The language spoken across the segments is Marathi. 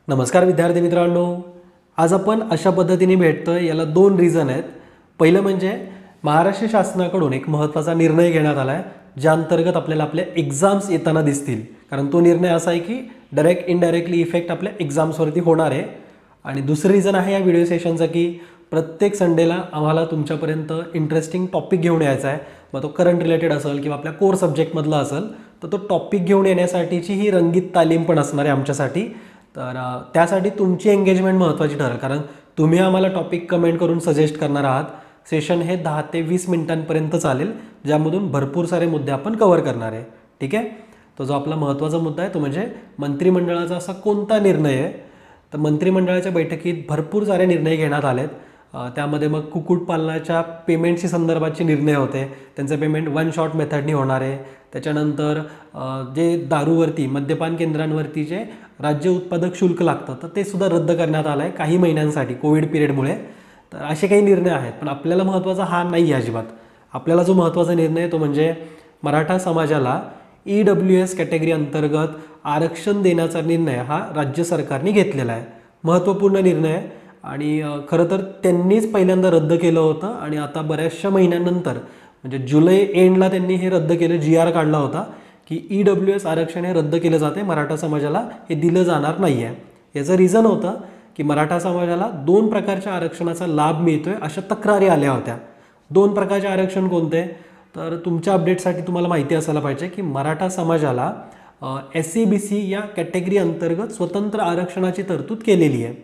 नमस्कार विद्यार्थी मित्रांनो, आज आपण अशा पद्धतीने भेटतोय याला दोन रिझन आहेत। पहिलं म्हणजे महाराष्ट्र शासनाकडून एक महत्त्वाचा निर्णय घेण्यात आला आहे, ज्या अंतर्गत आपल्याला आपल्या एग्जाम्स येताना दिसतील। कारण तो निर्णय असा आहे की डायरेक्ट इनडायरेक्टली इफेक्ट आपल्या एग्जाम्सवरती होणार आहे। आणि दुसरं रिझन आहे या व्हिडिओ सेशनचं की प्रत्येक संडेला आम्हाला तुमच्यापर्यंत इंटरेस्टिंग टॉपिक घेऊन यायचा आहे। मग तो करंट रिलेटेड असेल किंवा आपल्या कोर सब्जेक्टमधला असेल तर तो टॉपिक घेऊन येण्यासाठीची ही रंगीत तालीम पण असणार आहे आमच्यासाठी। तर त्यासाठी तुमची एंगेजमेंट महत्त्वाची ठरेल, कारण तुम्ही आम्हाला टॉपिक कमेंट करून सजेस्ट करणार आहात। सेशन हे 10 ते 20 मिनिटांपर्यंत चालेल, ज्यामधून भरपूर सारे मुद्दे आपण कव्हर करणार आहे। ठीक आहे, तो जो आपला महत्त्वाचा मुद्दा आहे तो म्हणजे मंत्रिमंडळाचा असा कोणता निर्णय आहे। तर मंत्रिमंडळाच्या बैठकीत भरपूर सारे निर्णय घेण्यात आलेत। त्यामध्ये मग कुक्कुटपालनाच्या पेमेंटशी संदर्भाचे निर्णय होते, त्यांचं पेमेंट वन शॉट मेथडनी होणार आहे। त्याच्यानंतर जे दारूवरती मद्यपान केंद्रांवरती जे राज्य उत्पादक शुल्क लागतं तर ते सुद्धा रद्द करण्यात आलं आहे काही महिन्यांसाठी कोविड पिरियडमुळे। तर असे काही निर्णय आहेत, पण आपल्याला महत्त्वाचा हा नाही आहे अजिबात। आपल्याला जो महत्त्वाचा निर्णय आहे तो म्हणजे मराठा समाजाला EWS कॅटेगरी अंतर्गत आरक्षण देण्याचा निर्णय हा राज्य सरकारने घेतलेला आहे। महत्त्वपूर्ण निर्णय आहे आणि खरं तर त्यांनीच पहिल्यांदा रद्द केलं होतं आणि आता बऱ्याचशा महिन्यानंतर म्हणजे जुलै एंडला त्यांनी हे रद्द केलं, GR काढला होता की EWS आरक्षण हे रद्द केलं जाते, मराठा समाजाला हे दिलं जाणार नाही आहे। याचं रिझन होतं की मराठा समाजाला 2 प्रकारच्या आरक्षणाचा लाभ मिळतोय अशा तक्रारी आल्या होत्या। 2 प्रकारचे आरक्षण कोणते? तर तुमच्या अपडेटसाठी तुम्हाला माहिती असायला पाहिजे की मराठा समाजाला SC-BC या कॅटेगरी अंतर्गत स्वतंत्र आरक्षणाची तरतूद केलेली आहे।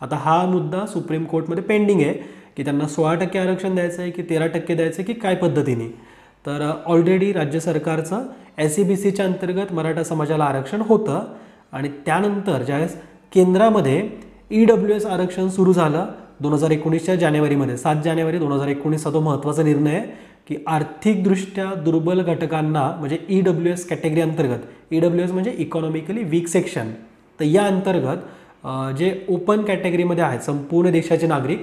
आता हा मुद्दा सुप्रीम कोर्टमध्ये पेंडिंग आहे की त्यांना 16% आरक्षण द्यायचं आहे की 13% द्यायचं आहे की काय पद्धतीने। तर ऑलरेडी राज्य सरकारचं SC-BCच्या अंतर्गत मराठा समाजाला आरक्षण होतं आणि त्यानंतर ज्यावेळेस केंद्रामध्ये EWS आरक्षण सुरू झालं 2019च्या जानेवारीमध्ये, 7 जानेवारी 2019चा तो महत्त्वाचा निर्णय आहे की आर्थिकदृष्ट्या दुर्बल घटकांना म्हणजे EWS कॅटेगरी अंतर्गत, EWS म्हणजे इकॉनॉमिकली वीक सेक्शन, तर या अंतर्गत जे ओपन कॅटेगरीमध्ये आहेत संपूर्ण देशाचे नागरिक,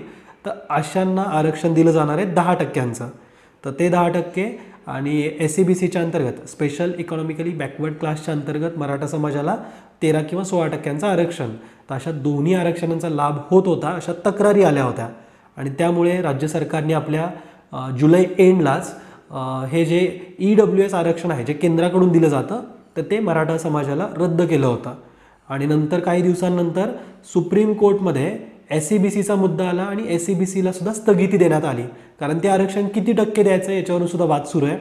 तर अशांना आरक्षण दिलं जाणार आहे 10%चं। तर ते 10% आणि SC-BCच्या अंतर्गत स्पेशल इकॉनॉमिकली बॅकवर्ड क्लासच्या अंतर्गत मराठा समाजाला 13 किंवा 16%चं आरक्षण। तर अशा दोन्ही आरक्षणांचा लाभ होत होता अशा तक्रारी आल्या होत्या आणि त्यामुळे राज्य सरकारने आपल्या जुलै एंडलाच हे जे EWS आरक्षण आहे जे केंद्राकडून दिलं जातं तर ते मराठा समाजाला रद्द केलं होतं। आणि नंतर काही दिवसांनंतर सुप्रीम कोर्टमध्ये SC-BCचा मुद्दा आला आणि SC-BCला सुद्धा स्थगिती देण्यात आली, कारण ते आरक्षण किती टक्के द्यायचं याच्यावरून सुद्धा वाद सुरू आहे।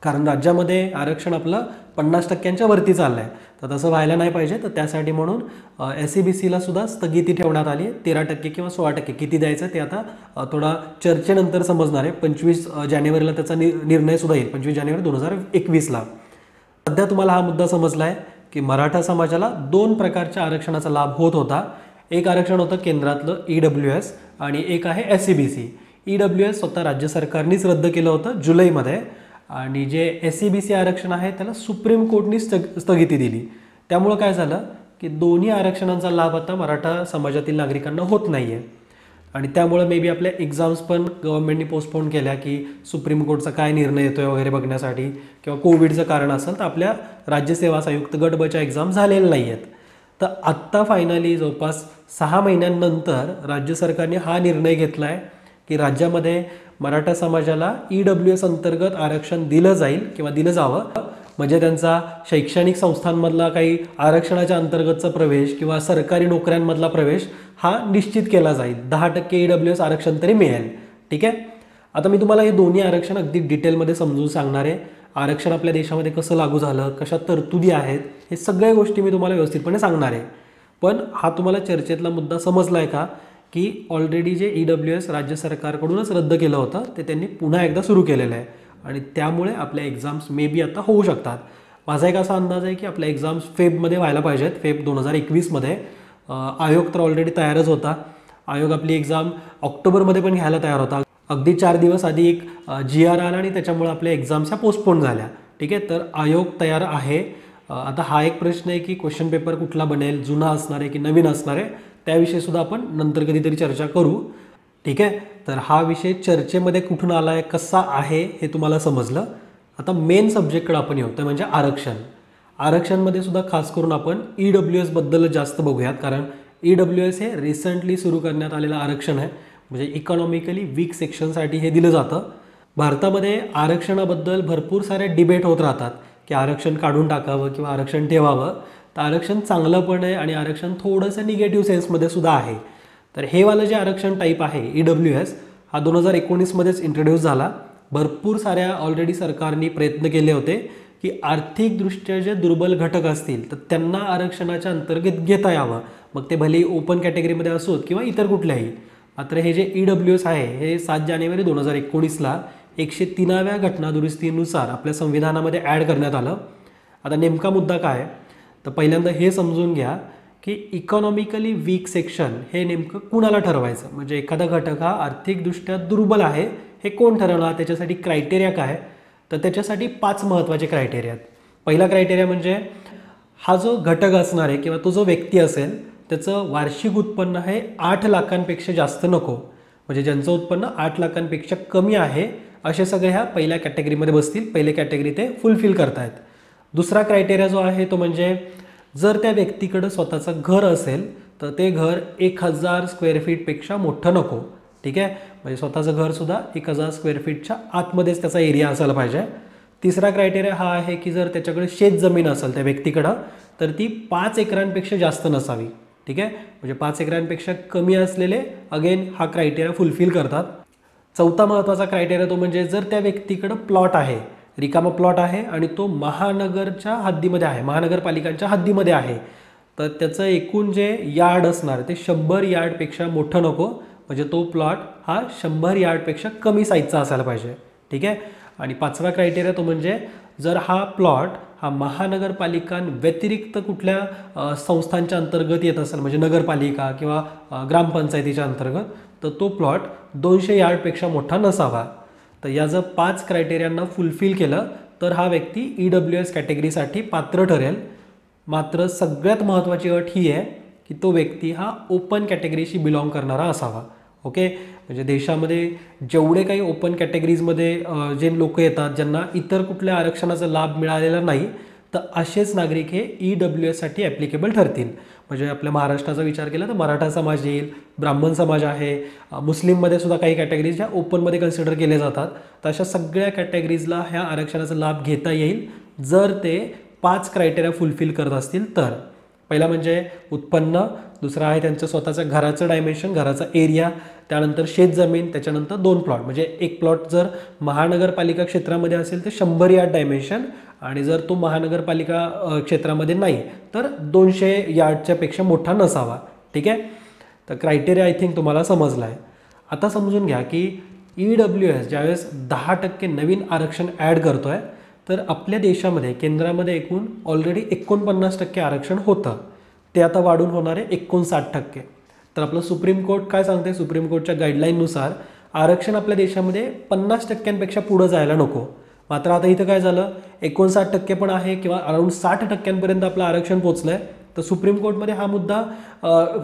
कारण राज्यामध्ये आरक्षण आपलं 50%च्या वरती चाललं आहे, तर तसं व्हायला नाही पाहिजे। तर त्यासाठी म्हणून SC-BCला सुद्धा स्थगिती ठेवण्यात आली। 13% किंवा 16% किती द्यायचं ते आता थोडा चर्चेनंतर समजणार आहे। 25 जानेवारीला त्याचा निर्णय सुद्धा येईल, 25 जानेवारी 2021ला। सध्या तुम्हाला हा मुद्दा समजला आहे की मराठा समाजाला 2 प्रकारच्या आरक्षणाचा लाभ होत होता। एक आरक्षण होतं केंद्रातलं EWS आणि एक आहे SC-BC। EWS स्वतः राज्य सरकारनेच रद्द केलं होतं जुलैमध्ये आणि जे SC-BC आरक्षण आहे त्याला सुप्रीम कोर्टने स्थगिती दिली। त्यामुळं काय झालं की दोन्ही आरक्षणांचा लाभ आता मराठा समाजातील नागरिकांना होत नाही आहे आणि त्यामुळे मे बी आपल्या एक्झाम्स पण गव्हर्नमेंटने पोस्टपोन केल्या की सुप्रीम कोर्टचा काय निर्णय येतोय वगैरे बघण्यासाठी, किंवा कोविडचं कारण असेल तर आपल्या राज्यसेवा आयुक्त गट बच्या एक्झाम झालेल्या नाही आहेत। तर आत्ता फायनली जवळपास 6 महिन्यांनंतर राज्य सरकारने हा निर्णय घेतला आहे की राज्यामध्ये मराठा समाजाला EWS अंतर्गत आरक्षण दिलं जाईल किंवा दिलं जावं, म्हणजे त्यांचा शैक्षणिक संस्थांमधला काही आरक्षणाच्या अंतर्गतचा प्रवेश किंवा सरकारी नोकऱ्यांमधला प्रवेश हा निश्चित केला जाईल। 10% EWS आरक्षण तरी मिळेल। ठीक आहे, आता मी तुम्हाला हे दोन्ही आरक्षण अगदी डिटेलमध्ये समजून सांगणार आहे। आरक्षण आपल्या देशामध्ये कसं लागू झालं, कशा तरतुदी आहेत, हे सगळ्या गोष्टी मी तुम्हाला व्यवस्थितपणे सांगणार आहे। पण हा तुम्हाला चर्चेतला मुद्दा समजला आहे का की ऑलरेडी जे EWS राज्य सरकारकडूनच रद्द केलं होतं ते त्यांनी पुन्हा एकदा सुरू केलेलं आहे आणि त्यामुळे आपल्या एक्झाम्स मे बी आता होऊ शकतात। माझा एक असा अंदाज आहे की आपल्या एक्झाम्स फेबमध्ये व्हायला पाहिजेत, फेब 2021मध्ये। आयोग तर ऑलरेडी तयारच होता, आयोग आपली एक्झाम ऑक्टोबरमध्ये पण घ्यायला तयार होता। अगदी 4 दिवस आधी एक GR आला आणि त्याच्यामुळे आपल्या एक्झाम्स ह्या पोस्टपोन झाल्या। ठीक आहे, तर आयोग तयार आहे। आता हा एक प्रश्न आहे की क्वेश्चन पेपर कुठला बनेल, जुना असणार आहे की नवीन असणार आहे, त्याविषयी सुद्धा आपण नंतर कधीतरी चर्चा करू। ठीक आहे, तर हा विषय चर्चेमध्ये कुठून आला आहे, कसा आहे हे तुम्हाला समजलं। आता मेन सब्जेक्टकडे आपण येऊ, ते म्हणजे आरक्षण। आरक्षणमध्ये सुद्धा खास करून आपण EWS बद्दल जास्त बघूयात, कारण EWS हे रिसेंटली सुरू करण्यात आलेलं आरक्षण आहे, म्हणजे इकॉनॉमिकली वीक सेक्शनसाठी हे दिलं जातं. भारतामध्ये आरक्षणाबद्दल भरपूर सारे डिबेट होत राहतात की आरक्षण काढून टाकावं किंवा आरक्षण ठेवावं. तर आरक्षण चांगलं पण आहे आणि आरक्षण थोडंसं निगेटिव्ह सेन्समध्ये सुद्धा आहे. तर हे वालं जे आरक्षण टाईप आहे EWS हा 2019मध्येच इंट्रोड्यूस झाला. भरपूर साऱ्या ऑलरेडी सरकारने प्रयत्न केले होते की आर्थिकदृष्ट्या जे दुर्बल घटक असतील तर त्यांना आरक्षणाच्या अंतर्गत घेता यावं, मग ते भले ओपन कॅटेगरीमध्ये असोत किंवा इतर कुठल्याही. मात्र हे जे EWS आहे हे 7 जानेवारी 2019ला 103व्या घटनादुरुस्तीनुसार आपल्या संविधानामध्ये ॲड करण्यात आलं. आता नेमका मुद्दा काय, तर पहिल्यांदा हे समजून घ्या की इकॉनॉमिकली वीक सेक्शन हे नेमकं कुणाला ठरवायचं, म्हणजे एखादा घटक हा आर्थिकदृष्ट्या दुर्बल आहे हे कोण ठरवणार, त्याच्यासाठी क्रायटेरिया काय. तर त्याच्यासाठी 5 महत्त्वाचे क्रायटेरिया आहेत. पहिला क्रायटेरिया म्हणजे हा जो घटक असणार आहे किंवा तो जो व्यक्ती असेल त्याचं वार्षिक उत्पन्न हे 8 लाखांपेक्षा जास्त नको, म्हणजे ज्यांचं उत्पन्न 8 लाखांपेक्षा कमी आहे असे सगळे ह्या पहिल्या कॅटेगरीमध्ये बसतील. पहिले कॅटेगरी ते फुलफिल करतायत. दुसरा क्रायटेरिया जो आहे तो म्हणजे जर त्या व्यक्तीकडं स्वतःचं घर असेल तर ते घर 1000 स्क्वेअर फीटपेक्षा मोठं नको. ठीक आहे, म्हणजे स्वतःचं घरसुद्धा 1000 स्क्वेअर फीटच्या आतमध्येच त्याचा एरिया असायला पाहिजे. तिसरा क्रायटेरिया हा आहे की जर त्याच्याकडे शेत जमीन असेल त्या व्यक्तीकडं तर ती 5 एकरांपेक्षा जास्त नसावी. ठीक आहे, म्हणजे 5 एकरांपेक्षा कमी असलेले अगेन हा क्रायटेरिया फुलफिल करतात. चौथा महत्त्वाचा क्रायटेरिया तो म्हणजे जर त्या व्यक्तीकडं प्लॉट आहे, रिकामा प्लॉट आहे आणि तो महानगरच्या हद्दीमध्ये आहे, महानगरपालिकांच्या हद्दीमध्ये आहे, तर त्याचं एकूण जे यार्ड असणार ते 100 यार्डपेक्षा मोठं नको, म्हणजे तो प्लॉट हा 100 यार्डपेक्षा कमी साईजचा असायला पाहिजे. ठीक आहे, आणि पाचवा क्रायटेरिया तो म्हणजे जर हा प्लॉट हा महानगरपालिकांव्यतिरिक्त कुठल्या संस्थांच्या अंतर्गत येत असेल, म्हणजे नगरपालिका किंवा ग्रामपंचायतीच्या अंतर्गत, तर तो प्लॉट 200 यार्डपेक्षा मोठा नसावा. तर या जर 5 क्रायटेरियांना फुलफिल केलं तर हा व्यक्ती EWS कॅटेगरीसाठी पात्र ठरेल. मात्र सगळ्यात महत्त्वाची अट ही आहे की तो व्यक्ती हा ओपन कॅटेगरीशी बिलॉंग करणारा असावा. ओके, म्हणजे देशामध्ये जेवढे काही ओपन कॅटेगरीजमध्ये जे लोक येतात ज्यांना इतर कुठल्या आरक्षणाचा लाभ मिळालेला नाही, तर असेच नागरिक हे EWSसाठी ॲप्लिकेबल ठरतील. म्हणजे आपल्या महाराष्ट्राचा विचार केला तर मराठा समाज येईल, ब्राह्मण समाज आहे, मुस्लिममध्ये सुद्धा काही कॅटेगरीज ज्या ओपनमध्ये कन्सिडर केले जातात. तर अशा सगळ्या कॅटेगरीजला ह्या आरक्षणाचा लाभ घेता येईल जर ते 5 क्रायटेरिया फुलफिल करत असतील तर. पहिला म्हणजे उत्पन्न, दुसरा आहे त्यांचं स्वतःचं घराचं डायमेन्शन, घराचा एरिया, त्यानंतर शेतजमीन, त्याच्यानंतर 2 प्लॉट, म्हणजे एक प्लॉट जर महानगरपालिका क्षेत्रामध्ये असेल तर 100 यार्ड डायमेन्शन, आणि जर तो महानगरपालिका क्षेत्रामध्ये नाही तर 200 यार्डच्या पेक्षा मोठा नसावा. ठीक आहे, तर क्रायटेरिया आय थिंक तुम्हाला समजला आहे. आता समजून घ्या की EWS ज्यावेळेस 10% नवीन आरक्षण ॲड करतो आहे तर आपल्या देशामध्ये केंद्रामध्ये एकूण ऑलरेडी 49% आरक्षण होतं, ते आता वाढून होणार आहे 59%. तर आपलं सुप्रीम कोर्ट काय सांगते, सुप्रीम कोर्टच्या गाईडलाईननुसार आरक्षण आपल्या देशामध्ये 50%पेक्षा पुढं जायला नको. मात्र आता इथं काय झालं, 59% पण आहे किंवा अराउंड 60%पर्यंत आपलं आरक्षण पोचलं आहे. तर सुप्रीम कोर्टमध्ये हा मुद्दा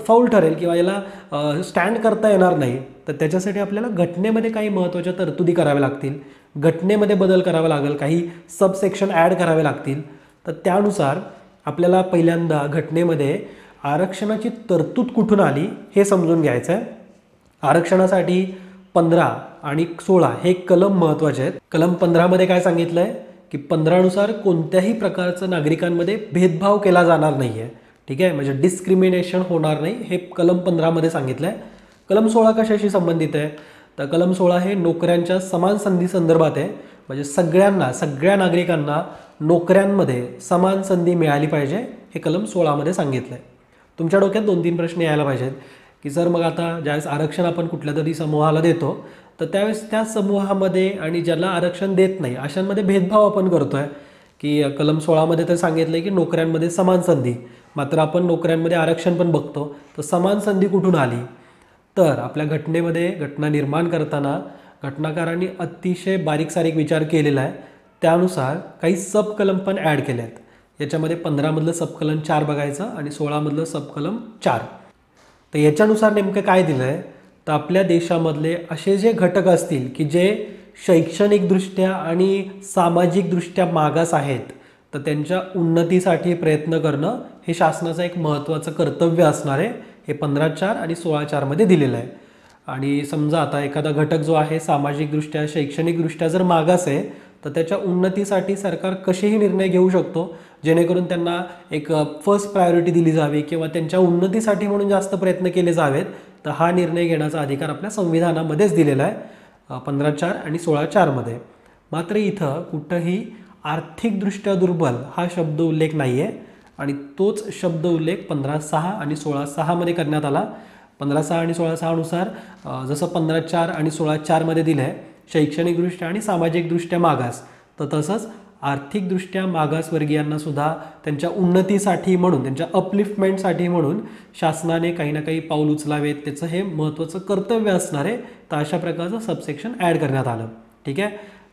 फाऊल ठरेल किंवा याला स्टँड करता येणार नाही. तर त्याच्यासाठी आपल्याला घटनेमध्ये काही महत्त्वाच्या तरतुदी कराव्या लागतील, घटनेमध्ये बदल करावा लागेल, काही सबसेक्शन ॲड करावे लागतील. तर त्यानुसार आपल्याला पहिल्यांदा घटनेमध्ये आरक्षणाची तरतूद कुठून आली हे समजून घ्यायचं आहे. आरक्षणासाठी 15 आणि 16 हे कलम महत्त्वाचे आहेत. कलम 15मध्ये काय सांगितलं आहे की 15नुसार कोणत्याही प्रकारचं नागरिकांमध्ये भेदभाव केला जाणार नाही आहे. ठीक आहे, म्हणजे डिस्क्रिमिनेशन होणार नाही हे कलम 15मध्ये सांगितलं आहे. कलम 16 कशाशी संबंधित आहे, तर कलम 16 हे नोकऱ्यांच्या समान संधी संदर्भात आहे. म्हणजे सगळ्यांना, सगळ्या नागरिकांना नोकऱ्यांमध्ये समान संधी मिळाली पाहिजे हे कलम 16मध्ये सांगितलं आहे. तुमच्या डोक्यात 2-3 प्रश्न यायला पाहिजेत की सर मग आता ज्यावेळेस आरक्षण आपण कुठल्या तरी समूहाला देतो तर त्यावेळेस त्या समूहामध्ये आणि ज्याला आरक्षण देत नाही अशांमध्ये भेदभाव आपण करतो आहे की कलम 16मध्ये तर सांगितलं आहे की नोकऱ्यांमध्ये समान संधी, मात्र आपण नोकऱ्यांमध्ये आरक्षण पण बघतो. तर समान संधी कुठून आली, तर आपल्या घटनेमध्ये घटना निर्माण करताना घटनाकारांनी अतिशय बारीक सारीक विचार केलेला आहे. त्यानुसार काही सब कलम पण ॲड केले आहेत. याच्यामध्ये 15मधलं सबकलम 4 बघायचं आणि 16मधलं सबकलम 4. तर याच्यानुसार नेमकं काय दिलं आहे, तर आपल्या देशामधले असे जे घटक असतील की जे शैक्षणिकदृष्ट्या आणि सामाजिकदृष्ट्या मागास आहेत, तर त्यांच्या उन्नतीसाठी प्रयत्न करणं हे शासनाचं एक महत्त्वाचं कर्तव्य असणार आहे. हे 15.4 आणि 16.4 मध्ये दिलेलं आहे. आणि समजा आता एखादा घटक जो आहे सामाजिकदृष्ट्या शैक्षणिकदृष्ट्या जर मागास आहे तर त्याच्या उन्नतीसाठी सरकार कसेही निर्णय घेऊ शकतो जेणेकरून त्यांना एक फर्स्ट प्रायोरिटी दिली जावी किंवा त्यांच्या उन्नतीसाठी म्हणून जास्त प्रयत्न केले जावेत. तर हा निर्णय घेण्याचा अधिकार आपल्या संविधानामध्येच दिलेला आहे 15.4 आणि 16.4 मध्ये. मात्र इथं कुठंही आर्थिकदृष्ट्या दुर्बल हा शब्द उल्लेख नाही आहे आणि तोच शब्द उल्लेख 15.6 आणि 16.6 मध्ये करण्यात आला. 15.6 आणि 16.6 नुसार जसं 15.4 आणि 16.4 मध्ये दिलं आहे शैक्षणिकदृष्ट्या आणि सामाजिकदृष्ट्या मागास, तर तसंच आर्थिकदृष्ट्या मागासवर्गीयांना सुद्धा त्यांच्या उन्नतीसाठी म्हणून त्यांच्या अपलिफ्टमेंटसाठी म्हणून शासनाने काही ना काही पाऊल उचलावेत, त्याचं हे महत्त्वाचं कर्तव्य असणार आहे. तर अशा प्रकारचं सबसेक्शन ॲड करण्यात आलं. ठीक आहे.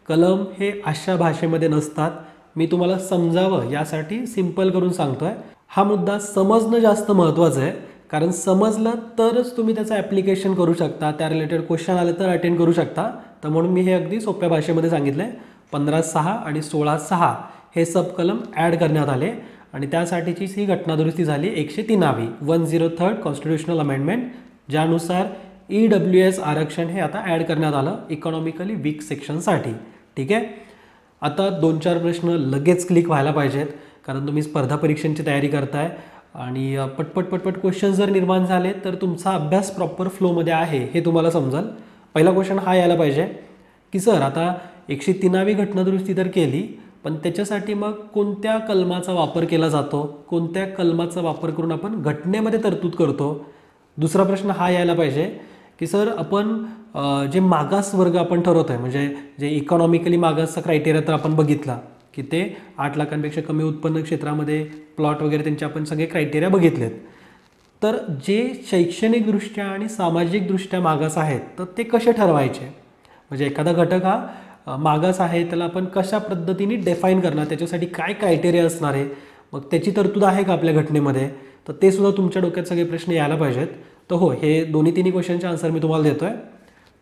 कलम हे अशा भाषेमध्ये नसतात. मी तुम्हाला समजावं यासाठी सिंपल करून सांगतोय. हा मुद्दा समजणं जास्त महत्त्वाचं आहे कारण समजलं तरच तुम्ही त्याचं ॲप्लिकेशन करू शकता, त्या रिलेटेड क्वेश्चन आले तर अटेंड करू शकता. तर म्हणून मी हे अगदी सोप्या भाषेमध्ये सांगितलं आहे. 15.6 आणि 16.6 हे सब कलम ॲड करण्यात आले आणि त्यासाठीचीच ही घटनादुरुस्ती झाली 103वी 103rd कॉन्स्टिट्युशनल अमेंडमेंट, ज्यानुसार EWS आरक्षण हे आता ॲड करण्यात आलं इकॉनॉमिकली वीक सेक्शनसाठी. ठीक आहे. आता 2-4 प्रश्न लगेच क्लिक व्हायला पाहिजेत कारण तुम्ही स्पर्धा परीक्षांची तयारी करताय आणि पटपट क्वेश्चन जर निर्माण झाले तर तुमचा अभ्यास प्रॉपर फ्लोमध्ये आहे हे तुम्हाला समजेल. पहिला क्वेश्चन हा यायला पाहिजे की सर आता 103वी घटनादुरुस्ती तर केली पण त्याच्यासाठी मग कोणत्या कलमाचा वापर केला जातो, कोणत्या कलमाचा वापर करून आपण घटनेमध्ये तरतूद करतो. दुसरा प्रश्न हा यायला पाहिजे की सर आपण जे मागास वर्ग आपण ठरवतो आहे म्हणजे जे इकॉनॉमिकली मागासचा क्रायटेरिया तर आपण बघितला की ते 8 लाखांपेक्षा कमी उत्पन्न क्षेत्रामध्ये प्लॉट वगैरे त्यांचे आपण सगळे क्रायटेरिया बघितलेत. तर जे शैक्षणिकदृष्ट्या आणि सामाजिकदृष्ट्या मागास आहेत तर ते कसे ठरवायचे, म्हणजे एखादा घटक हा मागास आहे त्याला आपण कशा पद्धतीने डिफाईन करणार, त्याच्यासाठी काय क्रायटेरिया असणार आहे, मग त्याची तरतूद आहे का आपल्या घटनेमध्ये, तर ते सुद्धा तुमच्या डोक्यात सगळे प्रश्न यायला पाहिजेत. तर हो, हे दोन्ही क्वेश्चनचे आन्सर मी तुम्हाला देतो आहे.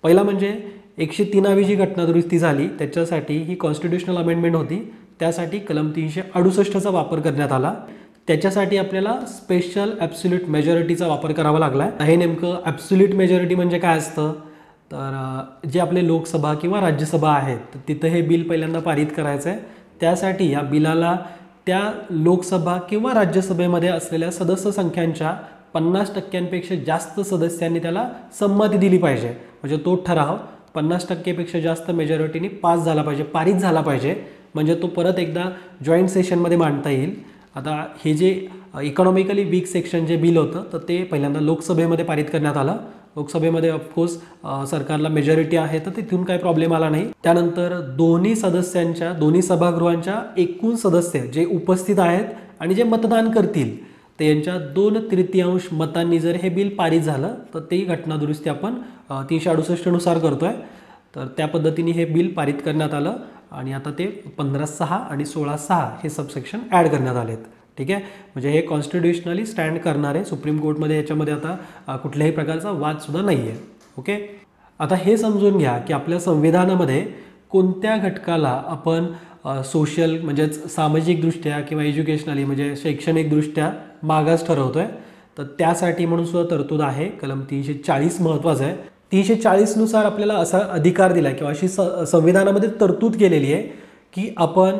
पहिला म्हणजे 103वी जी घटनादुरुस्ती झाली त्याच्यासाठी ही कॉन्स्टिट्युशनल अमेंडमेंट होती, त्यासाठी कलम 368चा वापर करण्यात आला. त्याच्यासाठी आपल्याला स्पेशल ॲब्सोल्यूट मेजॉरिटीचा वापर करावा लागला. हे नेमकं ॲब्सोल्यूट मेजॉरिटी म्हणजे काय असतं, तर जे आपले लोकसभा किंवा राज्यसभा आहेत तर तिथं हे बिल पहिल्यांदा पारित करायचं आहे. त्यासाठी या बिलाला त्या लोकसभा किंवा राज्यसभेमध्ये असलेल्या सदस्य संख्यांच्या 50% जास्त सदस्यांनी त्याला संमती दिली पाहिजे. म्हणजे तो ठराव 50% जास्त मेजॉरिटीने पास झाला पाहिजे, पारित झाला पाहिजे, म्हणजे तो परत एकदा जॉईंट सेशनमध्ये मांडता येईल. आता हे जे इकॉनॉमिकली वीक सेक्शन जे बिल होतं तर ते पहिल्यांदा लोकसभेमध्ये पारित करण्यात आलं. लोकसभेमध्ये ऑफकोर्स सरकारला मेजॉरिटी आहे तर तिथून काही प्रॉब्लेम आला नाही. त्यानंतर दोन्ही सभागृहांच्या एकूण सदस्य जे उपस्थित आहेत आणि जे मतदान करतील ते यांच्या 2/3 मतांनी जर हे बिल पारित झालं तर ती घटनादुरुस्ती आपण 368 नुसार करतोय. तर त्या पद्धतीने हे बिल पारित करण्यात आलं आणि आता ते 15.6 आणि 16.6 हे सबसेक्शन ॲड करण्यात आलेत. ठीक आहे. म्हणजे हे कॉन्स्टिट्युशनली स्टँड करणार आहे सुप्रीम कोर्टमध्ये, याच्यामध्ये आता कुठल्याही प्रकारचा वादसुद्धा नाही आहे. ओके. आता हे समजून घ्या की आपल्या संविधानामध्ये कोणत्या घटकाला आपण सोशल म्हणजेच सामाजिकदृष्ट्या किंवा एज्युकेशनली म्हणजे शैक्षणिकदृष्ट्या मागास ठरवतो आहे. तर त्यासाठी म्हणून सुद्धा तरतूद आहे. कलम 340 महत्त्वाचं आहे. 340 नुसार आपल्याला असा अधिकार दिला किंवा अशी संविधानामध्ये तरतूद केलेली आहे की आपण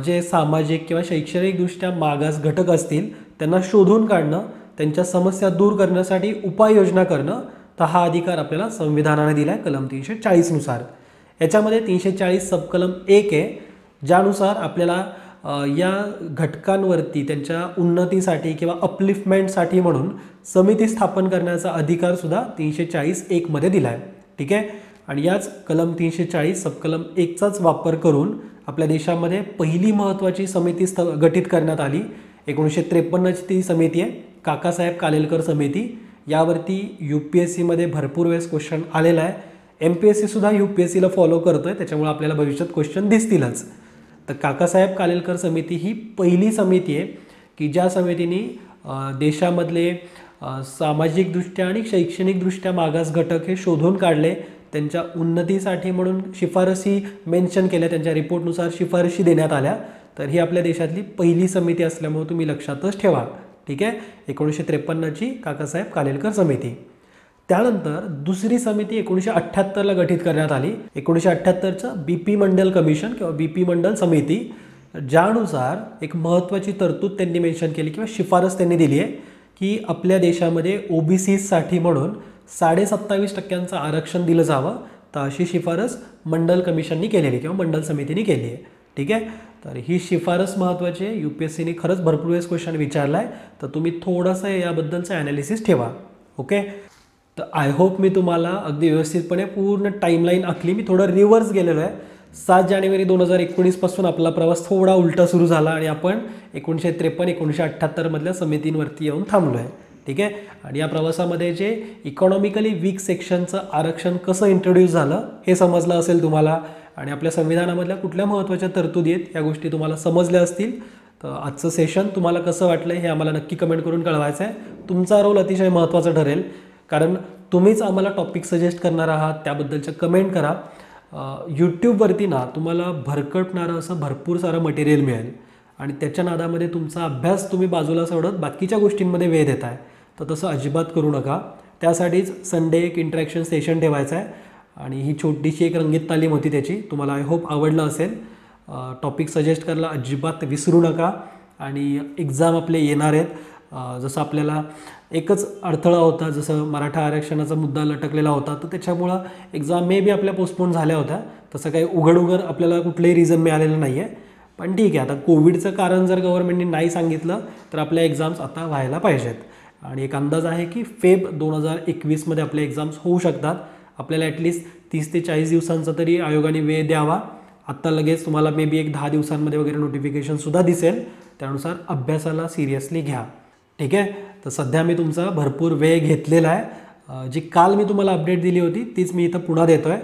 जे सामाजिक किंवा शैक्षणिकदृष्ट्या मागास घटक असतील त्यांना शोधून काढणं, त्यांच्या समस्या दूर करण्यासाठी उपाययोजना करणं, तर हा अधिकार आपल्याला संविधानाने दिला आहे कलम 340 नुसार. याच्यामध्ये 340 सबकलम 1 आहे ज्यानुसार आपल्याला या घटकांवरती त्यांच्या उन्नतीसाठी किंवा अपलिफ्टमेंटसाठी म्हणून समिती स्थापन करण्याचा अधिकार सुद्धा 340(1) मध्ये दिला आहे. ठीक आहे. आणि याच कलम 340 सबकलम 1चाच वापर करून आपल्या देशामध्ये पहिली महत्त्वाची समिती गठीत करण्यात आली. 1953ची ती समिती आहे, काकासाहेब कालेलकर समिती. यावरती UPSCमध्ये भरपूर वेळेस क्वेश्चन आलेला आहे. MPSC सुद्धा UPSCला फॉलो करतोय, त्याच्यामुळे आपल्याला भविष्यात क्वेश्चन दिसतीलच. तर काकासाहेब कालेलकर समिती ही पहिली समिती आहे की ज्या समितीने देशामधले सामाजिकदृष्ट्या आणि शैक्षणिकदृष्ट्या मागास घटक हे शोधून काढले, त्यांच्या उन्नतीसाठी म्हणून शिफारसी मेन्शन केल्या, त्यांच्या रिपोर्टनुसार शिफारशी देण्यात आल्या. तर ही आपल्या देशातली पहिली समिती असल्यामुळे तुम्ही लक्षातच ठेवा. ठीक आहे, 1953ची काकासाहेब कालेलकर समिती. त्यानंतर दुसरी समिती 1978ला गठीत करण्यात आली. 1978चं BP मंडल कमिशन किंवा BP मंडल समिती, ज्यानुसार एक महत्त्वाची तरतूद त्यांनी मेन्शन केली किंवा शिफारस त्यांनी दिली आहे की आपल्या देशामध्ये OBCसाठी म्हणून 27.5% आरक्षण दिलं जावं. तर अशी शिफारस मंडल कमिशननी केलेली किंवा मंडल समितीने केली आहे. ठीक आहे, तर ही शिफारस महत्त्वाची आहे. UPSCने खरंच भरपूर वेळेस क्वेश्चन विचारला आहे, तर तुम्ही थोडंसं याबद्दलचं ॲनालिसिस ठेवा. ओके, तर आय होप मी तुम्हाला अगदी व्यवस्थितपणे पूर्ण टाईमलाईन आखली. मी थोडं रिव्हर्स गेलेलो आहे. 7 जानेवारी 2019 पासून आपला प्रवास थोडा उलटा सुरू झाला आणि आपण 1953-1978 मधल्या समितींवरती येऊन थांबलो आहे. ठीक आहे, आणि या प्रवासामध्ये जे इकॉनॉमिकली वीक सेक्शनचं आरक्षण कसं इंट्रोड्यूस झालं हे समजलं असेल तुम्हाला, आणि आपल्या संविधानामधल्या कुठल्या महत्त्वाच्या तरतुदी आहेत या गोष्टी तुम्हाला समजल्या असतील. तर आजचं सेशन तुम्हाला कसं वाटलं हे आम्हाला नक्की कमेंट करून कळवायचं आहे. तुमचा रोल अतिशय महत्त्वाचा ठरेल, कारण तुम्हीच आम्हाला टॉपिक सजेस्ट करणार आहात. त्याबद्दलच्या कमेंट करा. यूट्यूबवरती ना तुम्हाला भरकटणारं असं भरपूर सारं मटेरियल मिळेल, आणि त्याच्या नादामध्ये तुमचा अभ्यास तुम्ही बाजूला सोडत बाकीच्या गोष्टींमध्ये वेळ देताय. तर तसं अजिबात करू नका. त्यासाठीच संडे एक इंटरॅक्शन सेशन ठेवायचं आहे, आणि ही छोटीशी एक रंगीत तालीम होती त्याची. तुम्हाला आय होप आवडलं असेल. टॉपिक सजेस्ट करायला अजिबात विसरू नका. आणि एक्झाम आपले येणार आहेत. जसं आपल्याला एकच अडथळा होता, जसं मराठा आरक्षणाचा मुद्दा लटकलेला होता, तर त्याच्यामुळं एक्झाम मे बी आपल्या पोस्टपोन झाल्या होत्या. तसं काही उघड आपल्याला कुठलंही रिझन मिळालेलं नाही आहे. पण ठीक आहे, आता कोविडचं कारण जर गव्हर्नमेंटने नाही सांगितलं तर आपल्या एक्झाम्स आता व्हायला पाहिजेत. आणि एक अंदाज आहे की फेब 2021मध्ये आपल्या एक्झाम्स होऊ शकतात. आपल्याला ॲटलिस्ट 30 ते 40 दिवसांचा तरी आयोगाने वेळ द्यावा. आत्ता लगेच तुम्हाला मे बी एक 10 दिवसांमध्ये वगैरे नोटिफिकेशनसुद्धा दिसेल. त्यानुसार अभ्यासाला सिरियसली घ्या. ठीक आहे, तर सध्या मी तुमचा भरपूर वेळ घेतलेला आहे. जी काल मी तुम्हाला अपडेट दिली होती तीच मी इथं पुन्हा देतो आहे.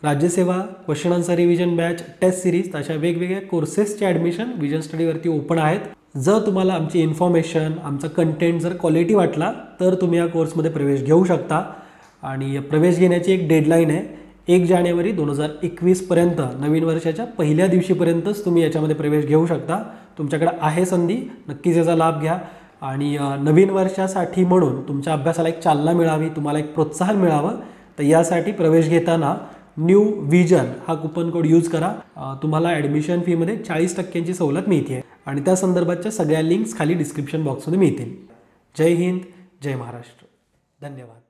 Rajyaseva, question answer revision batch, test series अशा वेगवेगळ्या कोर्सेसचे ॲडमिशन विजन स्टडीवरती ओपन आहेत. जर तुम्हाला आमची इन्फॉर्मेशन, आमचा कंटेंट जर क्वालिटी वाटला तर तुम्ही या कोर्समध्ये प्रवेश घेऊ शकता. आणि प्रवेश घेण्याची एक डेडलाईन आहे 1 जानेवारी 2021पर्यंत. नवीन वर्षाच्या पहिल्या दिवशीपर्यंतच तुम्ही याच्यामध्ये प्रवेश घेऊ शकता. तुमच्याकडे आहे संधी, नक्कीच याचा लाभ घ्या. आणि नवीन वर्षासाठी म्हणून तुमच्या अभ्यासाला एक चालना मिळावी, तुम्हाला एक प्रोत्साहन मिळावं, तर यासाठी प्रवेश घेताना न्यू विजन हा कुपन कोड यूज करा. तुम्हाला ॲडमिशन फीमध्ये 40% सवलत मिळते, आणि त्या संदर्भातच्या सगळ्या लिंक्स खाली डिस्क्रिप्शन बॉक्समध्ये मिळतील. जय हिंद, जय महाराष्ट्र. धन्यवाद.